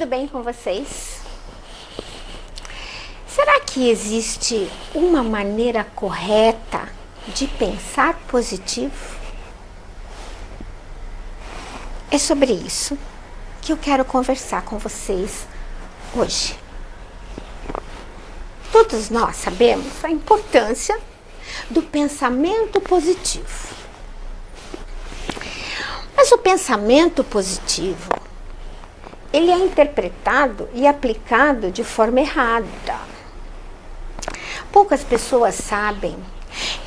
tudo bem com vocês? Será que existe uma maneira correta de pensar positivo? É sobre isso que eu quero conversar com vocês hoje. Todos nós sabemos a importância do pensamento positivo. Mas o pensamento positivo, ele é interpretado e aplicado de forma errada. Poucas pessoas sabem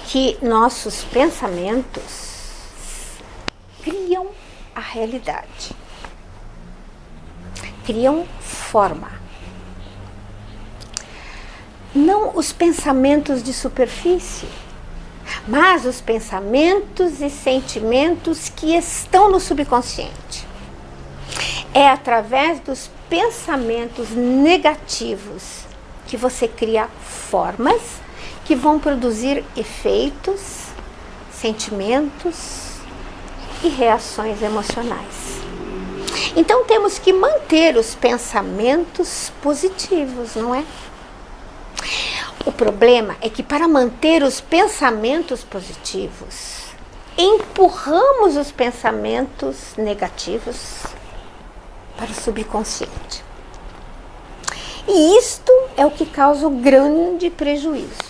que nossos pensamentos criam a realidade, criam forma. Não os pensamentos de superfície, mas os pensamentos e sentimentos que estão no subconsciente. É através dos pensamentos negativos que você cria formas que vão produzir efeitos, sentimentos e reações emocionais. Então temos que manter os pensamentos positivos, não é? O problema é que para manter os pensamentos positivos, empurramos os pensamentos negativos para o subconsciente. E isto é o que causa um grande prejuízo.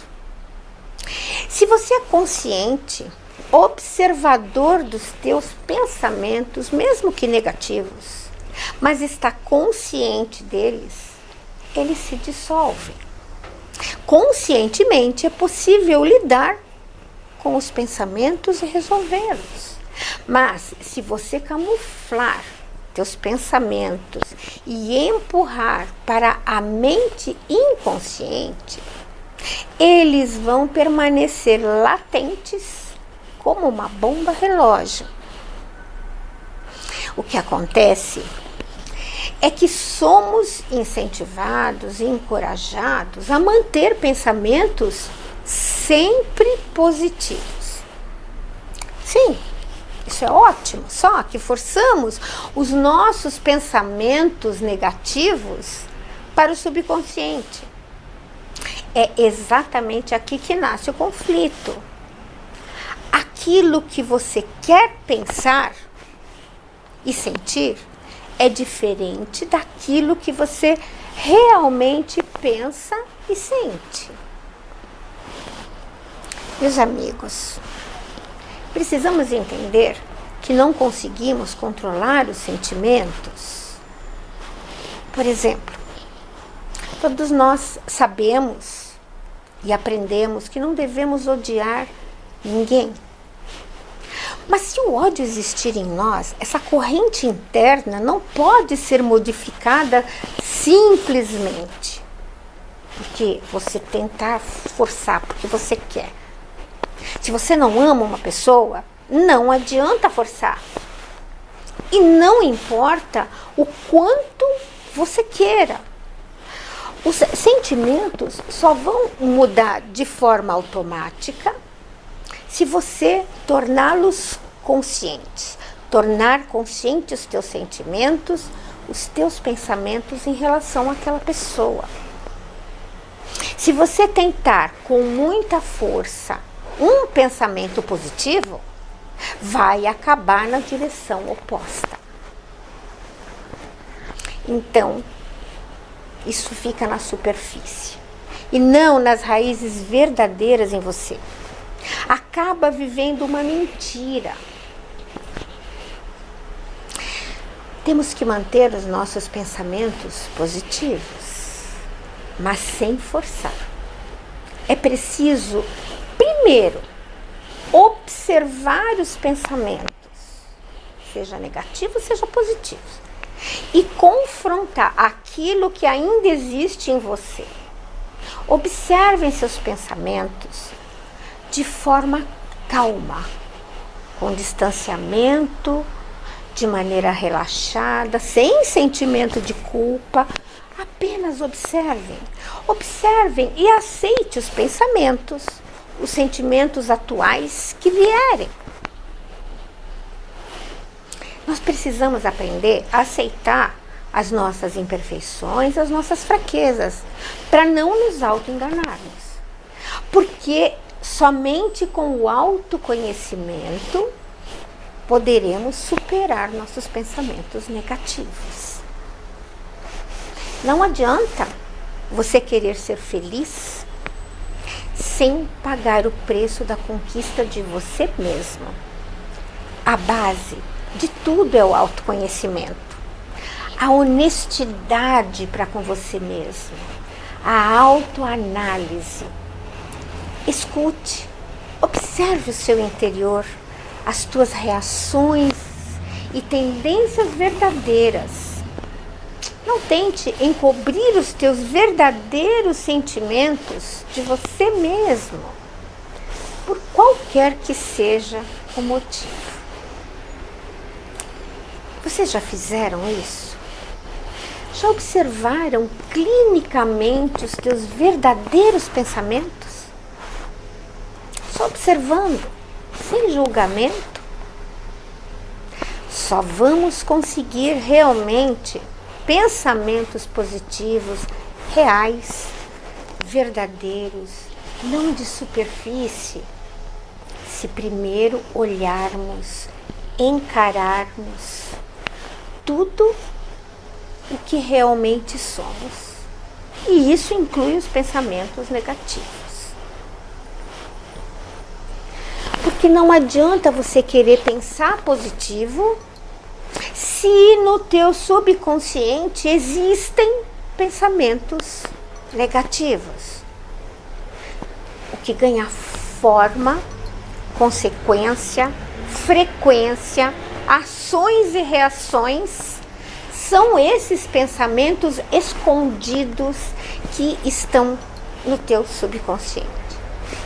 Se você é consciente, observador dos teus pensamentos, mesmo que negativos, mas está consciente deles, eles se dissolvem. Conscientemente é possível lidar com os pensamentos e resolvê-los. Mas se você camuflar teus pensamentos e empurrar para a mente inconsciente, eles vão permanecer latentes como uma bomba relógio. O que acontece é que somos incentivados e encorajados a manter pensamentos sempre positivos. Sim, isso é ótimo, só que forçamos os nossos pensamentos negativos para o subconsciente. É exatamente aqui que nasce o conflito. Aquilo que você quer pensar e sentir é diferente daquilo que você realmente pensa e sente. Meus amigos, precisamos entender que não conseguimos controlar os sentimentos. Por exemplo, todos nós sabemos e aprendemos que não devemos odiar ninguém. Mas se o ódio existir em nós, essa corrente interna não pode ser modificada simplesmente porque você tentar forçar, porque você quer. Se você não ama uma pessoa, não adianta forçar. E não importa o quanto você queira. Os sentimentos só vão mudar de forma automática se você torná-los conscientes. Tornar conscientes os teus sentimentos, os teus pensamentos em relação àquela pessoa. Se você tentar com muita força um pensamento positivo, vai acabar na direção oposta. Então, isso fica na superfície e não nas raízes verdadeiras em você. Acaba vivendo uma mentira. Temos que manter os nossos pensamentos positivos, mas sem forçar. É preciso, primeiro, observar os pensamentos, seja negativo, seja positivo, e confrontar aquilo que ainda existe em você. Observem seus pensamentos de forma calma, com distanciamento, de maneira relaxada, sem sentimento de culpa. Apenas observem. Observem e aceite os pensamentos, os sentimentos atuais que vierem. Nós precisamos aprender a aceitar as nossas imperfeições, as nossas fraquezas, para não nos auto-enganarmos. Porque somente com o autoconhecimento poderemos superar nossos pensamentos negativos. Não adianta você querer ser feliz sem pagar o preço da conquista de você mesmo. A base de tudo é o autoconhecimento, a honestidade para com você mesmo, a autoanálise. Escute, observe o seu interior, as tuas reações e tendências verdadeiras. Não tente encobrir os teus verdadeiros sentimentos de você mesmo, por qualquer que seja o motivo. Vocês já fizeram isso? Já observaram clinicamente os teus verdadeiros pensamentos? Só observando, sem julgamento? Só vamos conseguir realmente pensamentos positivos, reais, verdadeiros, não de superfície, se primeiro olharmos, encararmos tudo o que realmente somos. E isso inclui os pensamentos negativos. Porque não adianta você querer pensar positivo se no teu subconsciente existem pensamentos negativos. O que ganha forma, consequência, frequência, ações e reações são esses pensamentos escondidos que estão no teu subconsciente.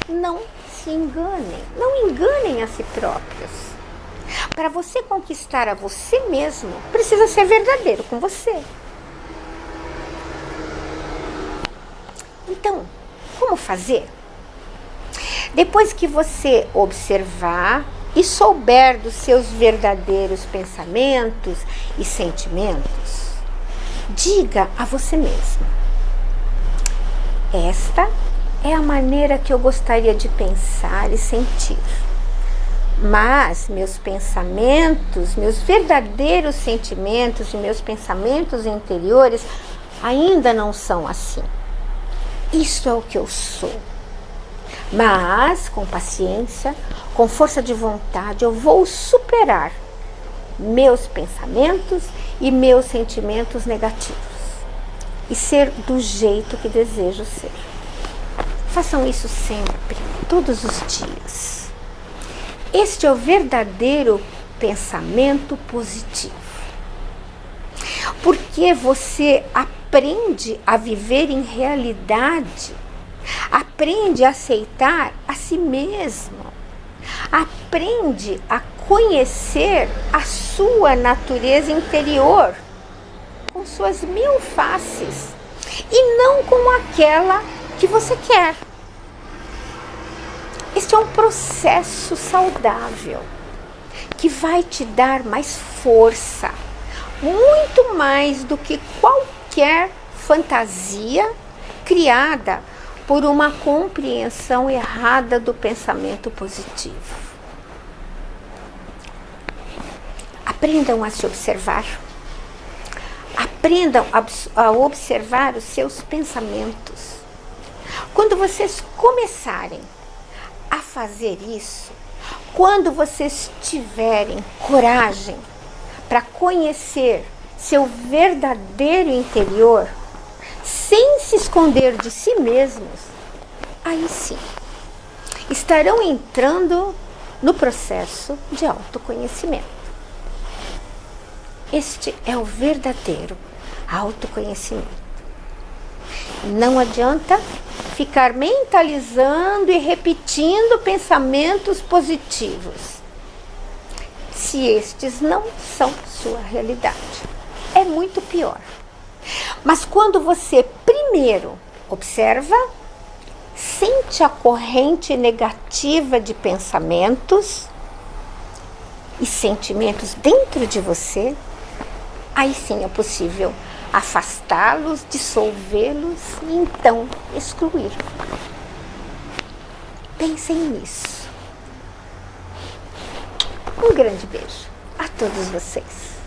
Não se enganem, não enganem a si próprios. Para você conquistar a você mesmo, precisa ser verdadeiro com você. Então, como fazer? Depois que você observar e souber dos seus verdadeiros pensamentos e sentimentos, diga a você mesmo: esta é a maneira que eu gostaria de pensar e sentir. Mas meus pensamentos, meus verdadeiros sentimentos e meus pensamentos interiores ainda não são assim. Isso é o que eu sou. Mas, com paciência, com força de vontade, eu vou superar meus pensamentos e meus sentimentos negativos e ser do jeito que desejo ser. Façam isso sempre, todos os dias. Este é o verdadeiro pensamento positivo. Porque você aprende a viver em realidade, aprende a aceitar a si mesmo, aprende a conhecer a sua natureza interior, com suas 1000 faces, e não com aquela que você quer. Este é um processo saudável que vai te dar mais força, muito mais do que qualquer fantasia criada por uma compreensão errada do pensamento positivo. Aprendam a se observar. Aprendam a observar os seus pensamentos. Quando vocês começarem a fazer isso, quando vocês tiverem coragem para conhecer seu verdadeiro interior, sem se esconder de si mesmos, aí sim, estarão entrando no processo de autoconhecimento. Este é o verdadeiro autoconhecimento. Não adianta ficar mentalizando e repetindo pensamentos positivos, se estes não são sua realidade. É muito pior. Mas quando você primeiro observa, sente a corrente negativa de pensamentos e sentimentos dentro de você, aí sim é possível afastá-los, dissolvê-los e então excluir. Pensem nisso. Um grande beijo a todos vocês.